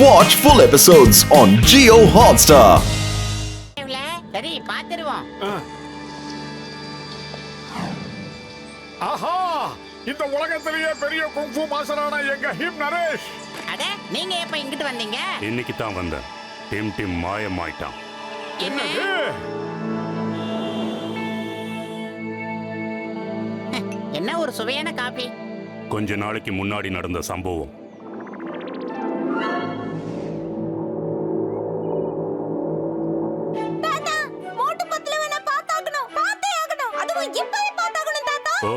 Watch full episodes on Jio Hotstar. சரி பாத்துருவோம். ஆஹா, இந்த உலகத்திலேயே பெரிய குங்ஃபு மாஸ்டரான எங்க ஹிம் நரேஷ். அட, நீங்க எப்ப இங்கிட்டு வந்தீங்க? இன்னைக்கு தான் வந்தேன். டிம் மாயமாயிட்டான். என்ன? என்ன ஒரு சுவையான காபி. கொஞ்ச நாளைக்கு முன்னாடி நடந்த சம்பவம். ஓ,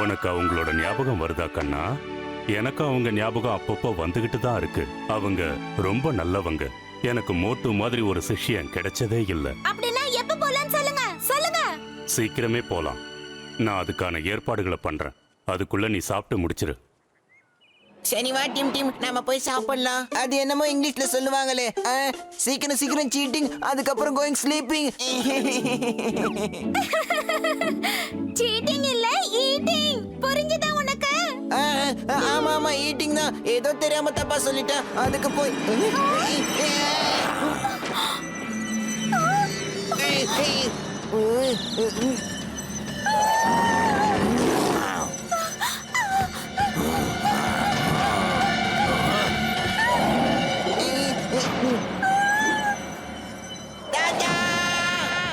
உனக்கு அவங்களோட ஞாபகம் வருதா கண்ணா? எனக்கு அவங்க ஞாபகம் அப்பப்போ வந்துகிட்டு தான் இருக்கு. அவங்க ரொம்ப நல்லவங்க. எனக்கு மோட்டு மாதிரி ஒரு சிஷ்யன் கிடைச்சதே இல்ல. அப்படினா எப்ப போலாம் சொல்லுங்க சொல்லுங்க. சீக்கிரமே போலாம். நான் அதுக்கான ஏற்பாடுகளை பண்றேன். அதுக்குள்ள நீ சாப்பிட்டு முடிச்சிரு. சரி வா டிம் நாம போய் சாப்பிடலாம். அது என்னமோ இங்கிலீஷ்ல சொல்லுவாங்களே, சீக்கிரம் சீட்டிங், அதுக்கப்புறம் கோயிங் ஸ்லீப்பிங். சீட்டிங் இல்ல ஈட்டிங். புரிஞ்சுதா உனக்கு? ஆமா ஈட்டிங் தான். ஏதோ தெரியாம தப்பா சொல்லிட்டேன். அதுக்கு போய்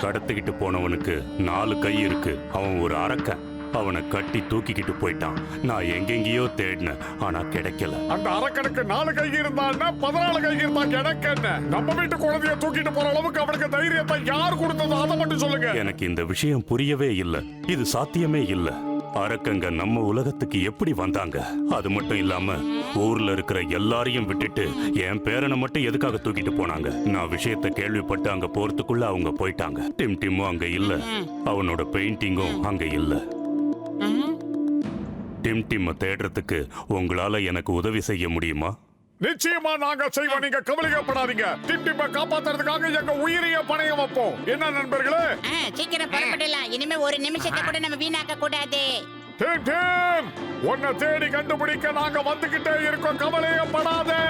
கடத்திக்கிட்டு போனவனுக்கு 4 கை இருக்கு. அவன் ஒரு அரக்கன். அவனை கட்டி தூக்கிக்கிட்டு போயிட்டான். நான் எங்கெங்கேயோ தேடினேன், ஆனா கிடைக்கல. அந்த அரக்கனுக்கு 4 கை இருந்தான்னா 14 கை இருந்தா எனக்கு என்ன? நம்ம வீட்டு குழந்தைய தூக்கிட்டு போற அளவுக்கு அவனுக்கு தைரியத்தை யார் கொடுத்தது? அதை மட்டும் சொல்லுங்க. எனக்கு இந்த விஷயம் புரியவே இல்லை. இது சாத்தியமே இல்லை. அரக்கங்க நம்ம உலகத்துக்கு எப்படி வந்தாங்க? அது மட்டும் இல்லாம ஊர்ல இருக்கிற எல்லாரையும் விட்டுட்டு என் பேரனை மட்டும் எதுக்காக தூக்கிட்டு போனாங்க? நான் விஷயத்தை கேள்விப்பட்டு அங்க போறதுக்குள்ள அவங்க போயிட்டாங்க. டிம்மும் அங்க இல்ல. அவனோட பெயிண்டிங்கும் அங்க இல்ல. டிம் தேடுறதுக்கு உங்களால எனக்கு உதவி செய்ய முடியுமா? நிச்சயமா நாங்க செய்வோம். நீங்க கவலைப்படாதீங்க. டிம்மை காப்பாத்துறதுக்காக எங்க உயிரையே பணையம் வைப்போம். என்ன நண்பர்களே? சீக்கிரம் புறப்படலாம். இனிமே ஒரு நிமிஷத்தை கூட நம்ம வீணாக்க கூடாது. டிம் உன்னை தேடி கண்டுபிடிக்க நாங்க வந்துகிட்டே இருக்கோம். கவலையப்படாதே.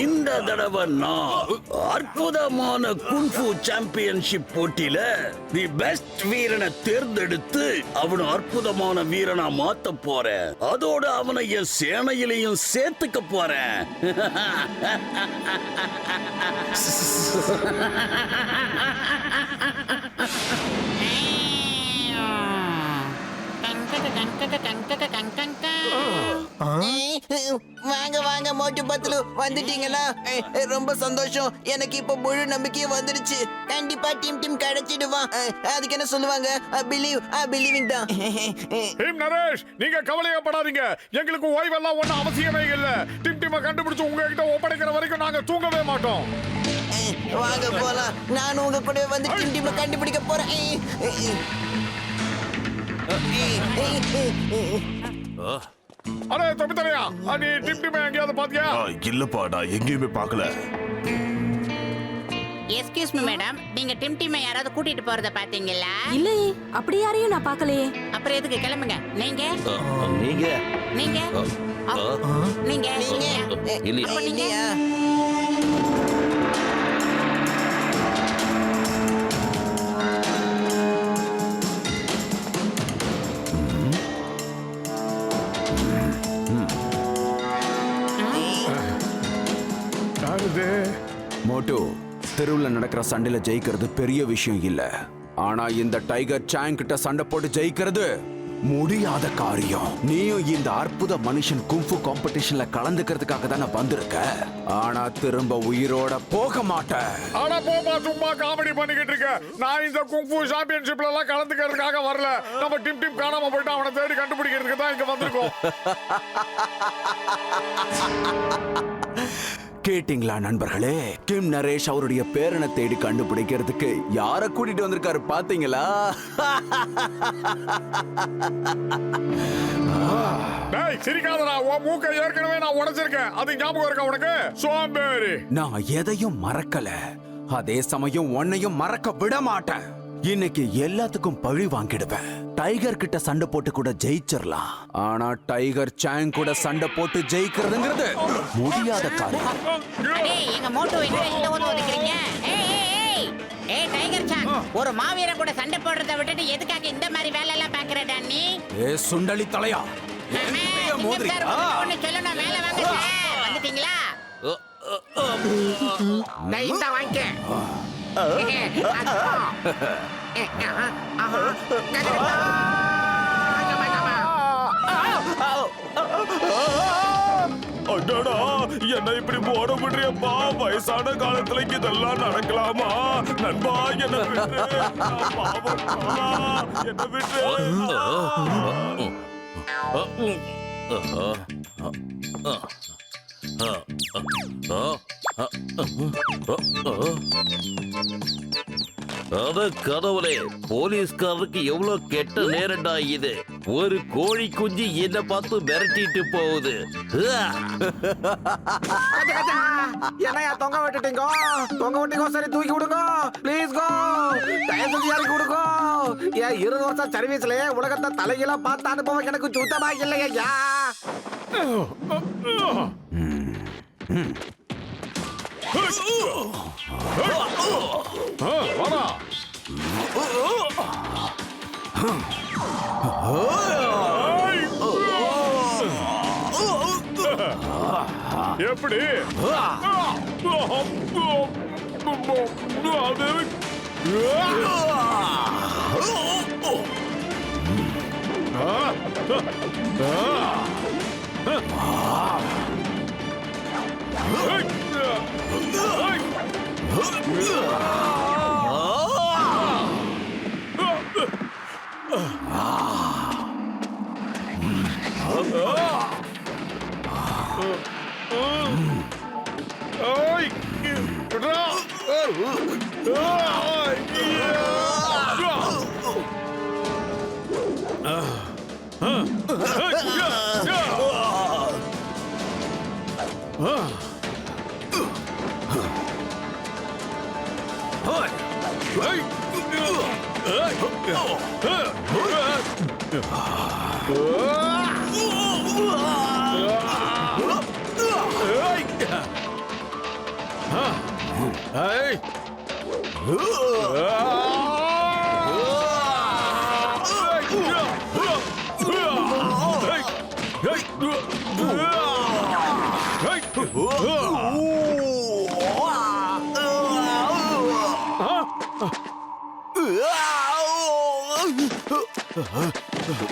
இந்த தடவை நான் அற்புதமான குங்ஃபு சாம்பியன்ஷிப் போட்டியில தி பெஸ்ட் வீரனை தேர்ந்தெடுத்து அவனை அற்புதமான வீரனா மாத்த போறேன். அதோட அவனை என் சேனையிலையும் சேர்த்துக்க போறேன். வாங்க மோட்டு பத்லு, வந்துட்டீங்களா? ரொம்ப சந்தோஷம். எனக்கு இப்ப முழு நம்பிக்கையும் வந்துருச்சு. கண்டிப்பா டிம் கிடைச்சிடுவான். அதுக்கு என்ன சொல்லுவாங்க? பிலீவிங் தான். ஹிம் நரேஷ், நீங்க கவலையப்படாதீங்க. எங்களுக்கு ஓய்வெல்லாம் ஒண்ணும் அவசியமே இல்ல. டிம்மை கண்டுபிடிச்சு உங்ககிட்ட ஒப்படைக்கிற வரைக்கும் நாங்க தூங்கவே மாட்டோம். வாங்க போலாம். நான் உங்க கூட வந்து டிம்மை கண்டுபிடிக்க போறேன். அரே தம்பித்தரையா, நீ டிம்மை எங்கேயாவது பாத்தியா? இல்லப்பா, நான் எங்கேயுமே பார்க்கல. எஸ்கியூஸ் மீ மேடம், நீங்க டிம்மை யாராவது கூட்டிட்டு போறத பாத்தீங்களா? இல்லையே, அப்படி யாரையும் நான் பார்க்கலையே. அப்புறம் எதுக்கு கிளம்புங்க? நீங்க நீங்க நீங்க நீங்க நீங்க இல்லையா? மோட்டு, தெருவில் நடக்கிற சண்டையில ஜெயிக்கிறது பெரிய விஷயம் இல்ல. ஆனா இந்த டைகர் சாங் கிட்ட சண்டை போட்டு ஜெயிக்கிறது முடியாத காரியம். நீயும் இந்த அற்புத மனுஷன் குங்ஃபு காம்படிஷன்ல கலந்துக்கிறதுக்காக தானே வந்திருக்க. ஆனா திரும்ப உயிரோட போக மாட்ட. ஆனா போமா, சும்மா காமெடி பண்ணிக்கிட்டு இருக்க. நான் இந்த குங்ஃபு சாம்பியன்ஷிப்ல எல்லாம் கலந்துக்கிறதுக்காக வரல. நம்ம டிம் காணாம போயிட்டு அவனை தேடி கண்டுபிடிக்கிறதுக்கு தான் இங்க வந்திருக்கோம். கேட்டிங்களா நண்பர்களே? கிம் நரேஷ் அவருடைய பேரனை தேடி கண்டுபிடிக்கிறதுக்கு யார கூட்டிட்டு வந்திருக்காரு பாத்தீங்களா? டேய் சிரிக்காதடா, உன் மூக்கை ஏற்கனவே நான் உடைச்சிருக்கேன். அது ஞாபகம் இருக்கா உனக்கு? சோம்பேறி. நான் எதையும் மறக்கல, அதே சமயம் உன்னையும் மறக்க விட மாட்டேன். இன்னைக்கு எல்லாத்துக்கும் பழி வாங்கிடுவேன். டைகர் கிட்ட சண்டை போட்டு கூட ஜெயிச்சிடலாம், ஆனா டைகர் சாங் கூட சண்டை போட்டு ஜெயிக்கிறதுங்கிறது முடியாத காரியம். அடே எங்க மோட்டோ என்ன இந்த ஓது ஒதுக்குறீங்க? ஏய் டைகர் சாங், ஒரு மாவீர கூட சண்டை போடுறத விட்டுட்டு எதுக்காக இந்த மாதிரி வேலை எல்லாம் பாக்குறடா நீ? ஏ சுண்டலி தலையா, மோதிரி ஒன்னு சொல்லணும், மேல வாங்க சார். வந்துட்டீங்களா? நான் இந்த வாங்க. அடடா, என்ன இப்படி போட முடியப்பா? வயசான காலத்துல இதெல்லாம் நடக்கலாமா? நண்பா என்ன விட்டு, என்ன விட்டு. அத கடவுளே, போலீஸ்காரருக்கு எவ்வளவு கெட்ட நேரண்டா இது. ஒரு கோழி குஞ்சு என்ன பார்த்து மிரட்டிட்டு போகுது. என்னையா தொங்க விட்டுட்டீங்க? தொங்க விட்டீங்க, சரி தூக்கி விடுங்க. ப்ளீஸ் கோ, தயவு செஞ்சு இறக்கி விடுங்க. ஏன் 20 வருஷம் சர்வீஸ்ல உலகத்தை தலையில பார்த்த அனுபவம் எனக்கு சுத்தமா இல்லையா? வாடா. எப்படி?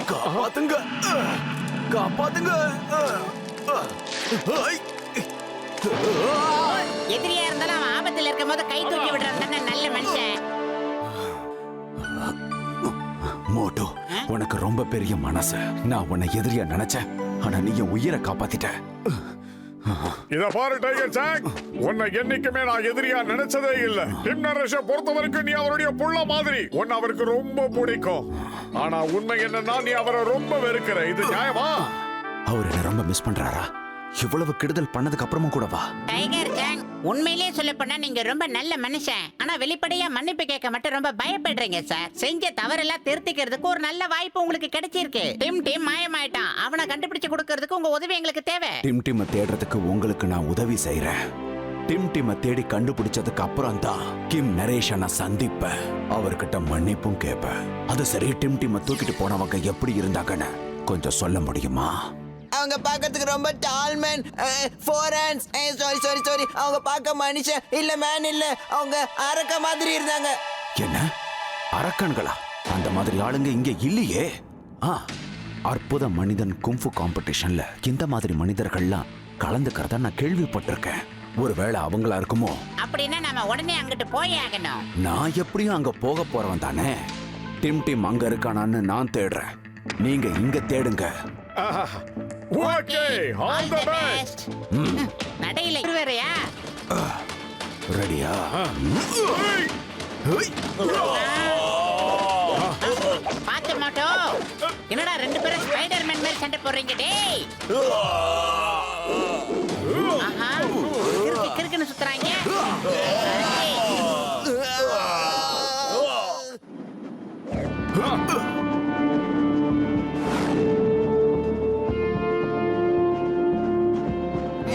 காப்பாத்துங்க, காப்பாத்துங்க. எதிரியா இருந்தாலும் அவன் ஆபத்துல இருக்கும் போது கை தூக்கி விடுறான் நல்ல மனுஷன். மோட்டோ, உனக்கு ரொம்ப பெரிய மனசு. நான் உன்னை எதிரியா நினைச்சேன், ஆனா நீ என் உயிரை காப்பாத்திட்ட. இத பாரு டைகர் சாங், உன்னை என்னைக்குமே நான் எதிரியா நினைச்சதே இல்ல. டிம் நரேஷை பொறுத்த வரைக்கும் நீ அவருடைய புள்ள மாதிரி. உன்னை அவருக்கு ரொம்ப பிடிக்கும். ஆனா உண்மை என்னன்னா நீ அவரை ரொம்ப வெறுக்கிற. இது நியாயமா? அவர் என்ன ரொம்ப மிஸ் பண்றாரா? இவ்வளவு கெடுதல் பண்ணதுக்கு அப்புறமா கூடவா? டைகர் சாங், உண்மையிலேயே சொல்ல போனா நீங்க ரொம்ப நல்ல மனுஷன். ஆனா வெளிப்படையா மன்னிப்பு கேட்க மட்டும் ரொம்ப பயப்படுறீங்க சார். செஞ்ச தவறெல்லாம் திருத்திக்கிறதுக்கு ஒரு நல்ல வாய்ப்பு உங்களுக்கு கிடைச்சிருக்கு. டிம் மாயமாயிட்டான். அவனை கண்டுபிடிச்சு கொடுக்கறதுக்கு உங்க உதவி எங்களுக்கு தேவை. டிம் தேடுறதுக்கு உங்களுக்கு நான் உதவி செய்யறேன். டிம் தேடி கண்டுபிடிச்சதுக்கு அப்புறம் தான் கிம் நரேஷை நான் சந்திப்பேன். அவர்கிட்ட மன்னிப்பும் கேட்பேன். அது சரி, டிம் தூக்கிட்டு போனவங்க எப்படி இருந்தாங்கன்னு கொஞ்சம் சொல்ல முடியுமா? அவங்க பார்க்கிறதுக்கு ரொம்ப டால் மேன், 4 ஹேண்ட்ஸ். சாரி, அவங்க பார்க்க மனுஷன் இல்ல, மேன் இல்ல, அவங்க அரக்க மாதிரி இருந்தாங்க. என்ன அரக்கன்களா? அந்த மாதிரி ஆளுங்க இங்க இல்லையே. அற்புத மனிதன் கும்ஃபு காம்படிஷன்ல இந்த மாதிரி மனிதர்கள்லாம் கலந்துக்கிறத நான் கேள்விப்பட்டிருக்கேன். ஒருவேளை அவங்களா இருக்குமோ? அப்படின்னா நாம உடனே அங்கிட்டு போய் ஆகணும். நான் எப்படியும் அங்க போக போறவன் தானே. டிம் அங்க இருக்கானான்னு நான் தேடுறேன், நீங்க இங்க தேடுங்க. Okay, all the best. நடையில இருவரையா? ரெடியா? பாத்து மாட்டோ. என்னடா ரெண்டு பேரும் ஸ்பைடர்மேன் மாதிரி சண்டை போடுறீங்க டேய்? ஆஹா, கிறுக்குன்னு சுத்துறாங்க.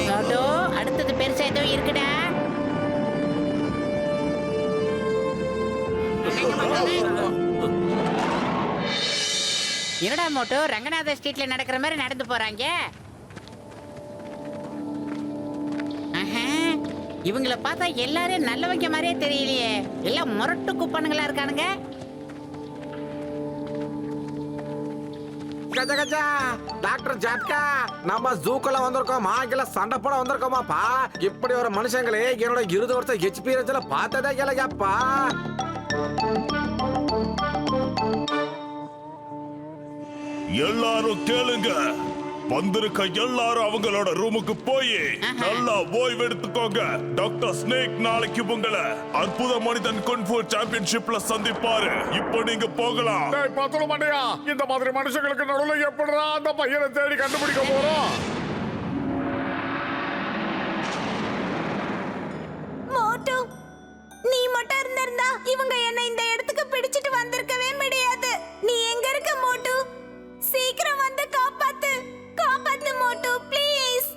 மோட்டோ, அடுத்தது பெருசா ஏதோ இருக்குடா. என்னடா மோட்டோ, ரங்கநாத ஸ்ட்ரீட்ல நடக்கிற மாதிரி நடந்து போறாங்க. இவங்கள பார்த்தா எல்லாரும் நல்லவங்க மாதிரியே தெரியலையே. எல்லாம் முரட்டு குப்பானுங்களா இருக்கானுங்க. கஜா கஜா டாக்டர் ஜாட்கா, நம்ம ஜூக்குள்ள வந்திருக்கோம். மாங்கில சண்டை போட வந்திருக்கோமாப்பா. இப்படி ஒரு மனுஷங்களே என்னோட 20 வருஷம் எக்ஸ்பீரியன்ஸ்ல பார்த்ததே இல்லையாப்பா. எல்லாரும் கேளுங்க. வந்திருக்க எல்லாரும் அவங்களோட ரூமுக்கு போய் நல்லா ஓய்வு எடுத்துக்கோங்க. டாக்டர் ஸ்னேக் நாளைக்கு உங்களை அற்புத மனிதன் குன்ஃபு சாம்பியன்ஷிப்ல சந்திப்பாரு. இப்போ நீங்க போகலாம். டேய் பாத்துல மாட்டியா, இந்த மாதிரி மனுஷங்களுக்கு நடுவுல எப்படிடா அந்த பையனை தேடி கண்டுபிடிக்க போறோம்? மோட்டு, நீ மட்டும் இருந்திருந்தா இவங்க என்ன இந்த இடத்துக்கு பிடிச்சிட்டு வந்திருக்கவே முடியாது. நீ எங்க இருக்க மோட்டு? சீக்கிரம் வந்து காப்பாத்து. காப்பாத்து மோட்டு, ப்ளீஸ்.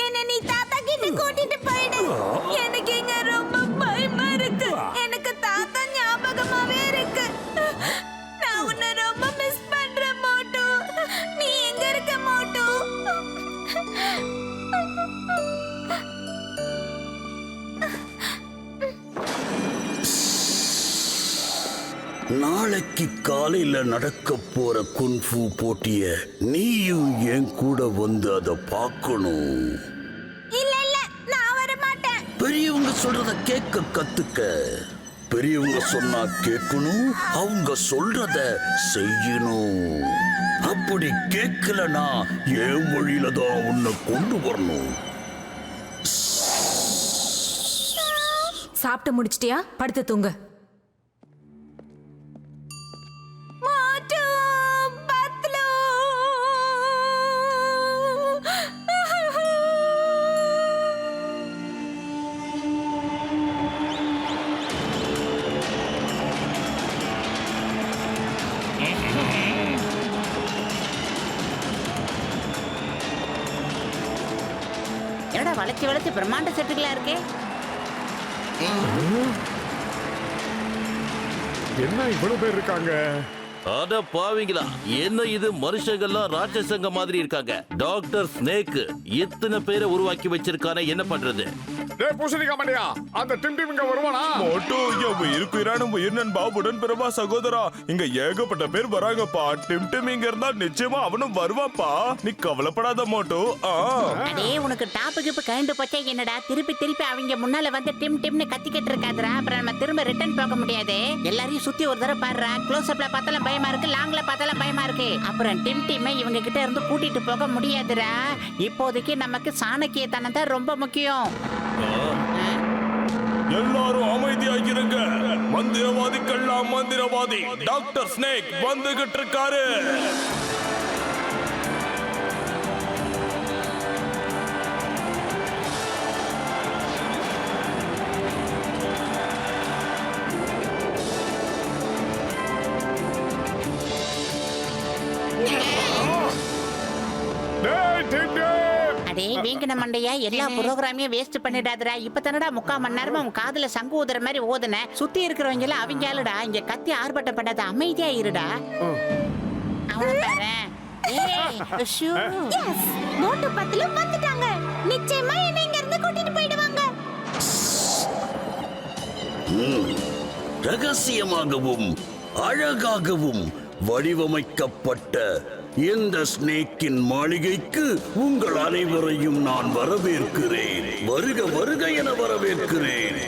என்ன நீ தாத்தா கிட்ட கூட்டிட்டு போயிடு. எனக்கு இங்க ரொம்ப பயமா இருக்கு. எனக்கு தாத்தா ஞாபகமாவே இருக்கு. நான் உன்னை ரொம்ப மிஸ் பண்றேன் மோட்டு. நீ எங்க இருக்க மோட்டு? நாளைக்கு காலையில நடக்க போற குன்ஃபு போட்டிய நீயும் என் கூட வந்து அதை பார்க்கணும். இல்ல இல்ல, நான் வர மாட்டேன். பெரியவங்க சொல்றத கேட்க கத்துக்க. பெரியவங்க சொன்னா கேட்கணும், அவங்க சொல்றத செய்யணும். அப்படி கேட்கலனா என் வழியில தான் உன்னை கொண்டு வரணும். சாப்பிட்டு முடிச்சிட்டியா? படுத்து தூங்க. மோட்டு, பத்லு. என்னடா வளைச்சு வளைச்சு பிரம்மாண்ட செட்டுகளா இருக்கு. என்ன இவ்வளவு பேர் இருக்காங்க? அட பாவிங்களா, என்ன இது மனுஷங்கள்லாம் ராட்சசங்க மாதிரி இருக்காங்க. டாக்டர் ஸ்னேக் எத்தனை பேரை உருவாக்கி வச்சிருக்கானே, என்ன பண்றது? டேய் பூசணிக்கா மாட்டியா, அந்த டிம் இங்க வருவானா? மோட்டோ, என் உயிருக்குயிரான உயிர் நண்பா, உடன்பிறவா, சகோதரா, இங்க ஏகப்பட்ட பேர் வராங்கப்பா. டிம் இங்க இருந்தா நிச்சயமா அவனும் வருவாப்பா. நீ கவலைப்படாத மோட்டோ. அடே, உனக்கு டாப்புக்கு இப்ப கண்டு போச்சே என்னடா? திருப்பி அவங்க முன்னால வந்து டிம்னு கத்திக்கிட்டு இருக்காதுடா. அப்புறம் நம்ம திரும்ப ரிட்டர்ன் போக முடியாது. எல்லாரையும் சுத்தி ஒரு தடவை பாடுறா. க்ளோஸ் அப்ல பார்த்தாலும் பயமா இருக்கு, லாங்ல பார்த்தாலும் பயமா இருக்கு. அப்புறம் டிம் இவங்க கிட்ட இருந்து கூட்டிட்டு போக முடியாதுடா. இப்போதைக்கு நமக்கு சாணக்கியத்தனம் தான் ரொம்ப முக்கியம். எல்லாரும் அமைதியாகிருங்க. மந்திரவாதிக்கெல்லாம் மந்திரவாதி டாக்டர் ஸ்னேக் வந்துகிட்டு இருக்காரு. டேய் டிம் அடே வீங்கன மண்டையா, எல்லா ப்ரோகிராமையும் வேஸ்ட் பண்ணிடாதடா. இப்ப தானடா 3/4 மணி நேரமா உன் காதுல சங்கு ஊதுற மாதிரி ஓதுன. சுத்தி இருக்கிறவங்க எல்லாம் அவங்க ஆளுடா. இங்க கத்தி ஆர்ப்பாட்டம் பண்ணாத, அமைதியா இருடா. அவன பாரு. ஏய், ஷூ. எஸ், மோட்டு பத்லு வந்துட்டாங்க. நிச்சயமா என்ன இங்க இருந்து கூட்டிட்டு போயிடுவாங்க. ரகசியமாகவும் அழகாகவும் வடிவமைக்கப்பட்ட இந்த ஸ்னேக்கின் மாளிகைக்கு உங்கள் அனைவரையும் நான் வரவேற்கிறேன். வருக வருக என வரவேற்கிறேன்.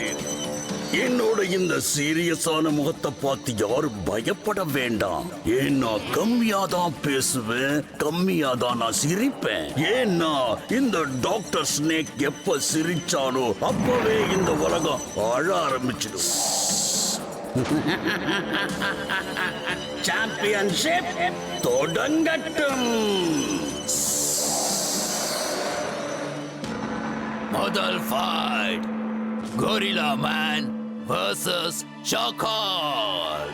என்னோட இந்த சீரியஸான முகத்தை பார்த்து யாரும் பயப்பட வேண்டாம். ஏன்னா கம்மியா தான் பேசுவேன், கம்மியா தான் நான் சிரிப்பேன். ஏன்னா இந்த டாக்டர் ஸ்னேக் எப்ப சிரிச்சானோ அப்பவே இந்த உலகம் அழ ஆரம்பிச்சிடும். சாம்பியன்ஷிப் தொடங்கட்டும். முதல் fight Gorilla Man versus Shakal.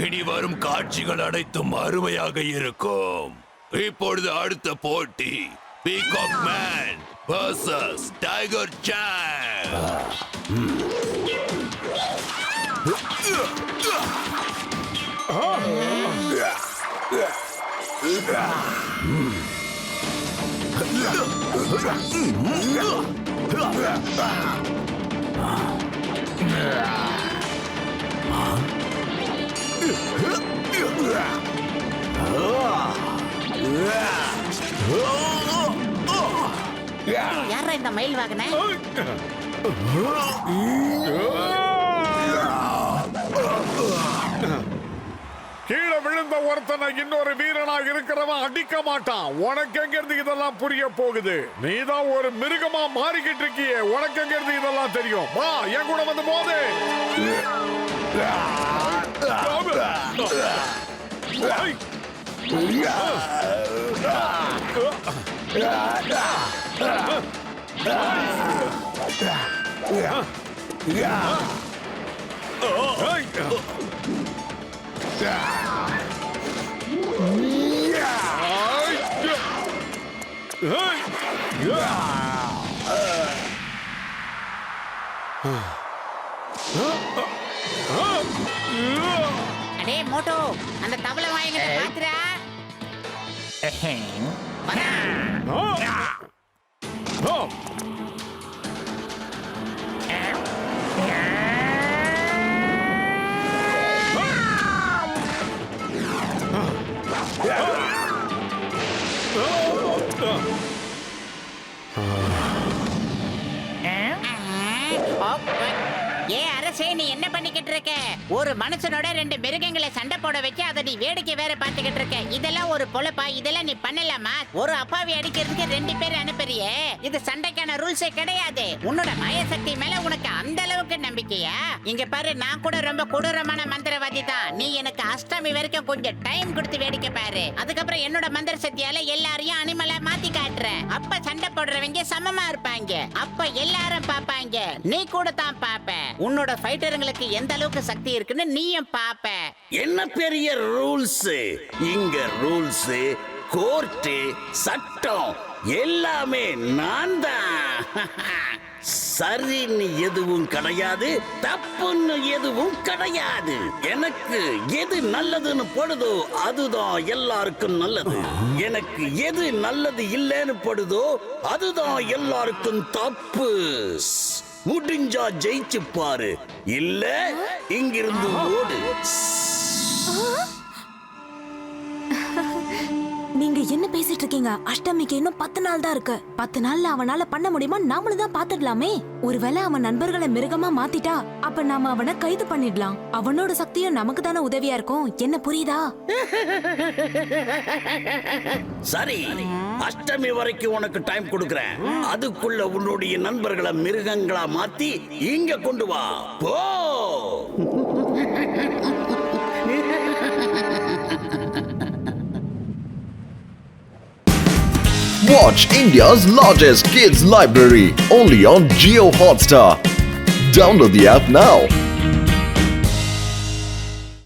இனி வரும் காட்சிகள் அனைத்தும் அருமையாக இருக்கும். இப்பொழுது அடுத்த போட்டி peacock man versus tiger song. யாரா இந்த மயில் வாகன? கீழே விழுந்த ஒருத்தனை இன்னொரு வீரனாக இருக்கிறவன் அடிக்க மாட்டான். உனக்கு எங்க இருந்து இதெல்லாம் புரிய போகுது? நீதான் ஒரு மிருகமா மாறிக்கிட்டு இருக்கியே. உனக்கு எங்க இருந்து இதெல்லாம் தெரியும்? வா என் கூட வந்து போது. அடே மோட்டோ, அந்த தவளை வாங்கிட்டு பாத்துறா. ஏ அரசே, நீ என்ன பண்ணிக்கிட்டு இருக்க? ஒரு மனுஷனோட ரெண்டு மிருகங்களை சண்டை போட வச்சு அதை நீ வேடிக்கை வேற பாத்துக்கிட்டு இருக்க. இதெல்லாம் ஒரு பொழப்பா? இதெல்லாம் நீ பண்ணலாமா? ஒரு அப்பாவி அடிக்கிறதுக்கு ரெண்டு பேர் அனுப்புறியே, இது சண்டைக்கான ரூல்ஸே கிடையாது. உன்னோட மாய சக்தி மேல உனக்கு அந்த அளவுக்கு நம்பிக்கையா? இங்க பாரு, நான் கூட ரொம்ப கொடூரமான மந்திரவாதி தான். நீ எனக்கு அஷ்டமி வரைக்கும் கொஞ்சம் டைம் கொடுத்து வேடிக்கை பாரு. அதுக்கப்புறம் என்னோட மந்திர சக்தியால எல்லாரையும் அனிமலா மாத்தி காட்டுறேன். அப்ப சண்டை போடுறவங்க சமமா இருப்பாங்க. அப்ப எல்லாரும் பாப்பாங்க, நீ கூட தான் பாப்ப. உன்னோட ஃபைட்டருங்களுக்கு எந்த அளவுக்கு சக்தி இருக்குன்னு நீயும் பாப்ப. என்ன பெரிய ரூல்ஸ் இங்க! ரூல்ஸ், கோர்ட், சட்டம் எல்லாமே நான் தான். சரின்னு எதுவும் கிடையாது, தப்புன்னு எதுவும் கிடையாது. எனக்கு எது நல்லதுன்னு படுதோ அதுதான் எல்லாருக்கும் நல்லது. எனக்கு எது நல்லது இல்லைன்னு படுதோ அதுதான் எல்லாருக்கும் தப்பு. முடிஞ்சா ஜெயிச்சு பாரு, இல்ல இங்கிருந்து ஓடு. நீங்க என்ன பேசிட்டு இருக்கீங்க? அஷ்டமிக்கு இன்னும் 10 நாள் தான் இருக்கு. 10 நாள்ல அவனால பண்ண முடியுமா? நாமளும் தான் பாத்துடலாமே. ஒருவேளை அவன் நண்பர்களை மிருகமா மாத்திட்டா அப்ப நாம அவனை கைது பண்ணிடலாம். அவனோட சக்தியும் நமக்கு தானே உதவியா இருக்கும். என்ன புரியுதா? சரி, அஷ்டமி வரைக்கும் உனக்கு டைம் கொடுக்கறேன். அதுக்குள்ள உன்னுடைய நண்பர்களை மிருகங்களா மாத்தி இங்க கொண்டு வா. போ. Watch India's largest kids library only on Jio Hotstar. Download the app now.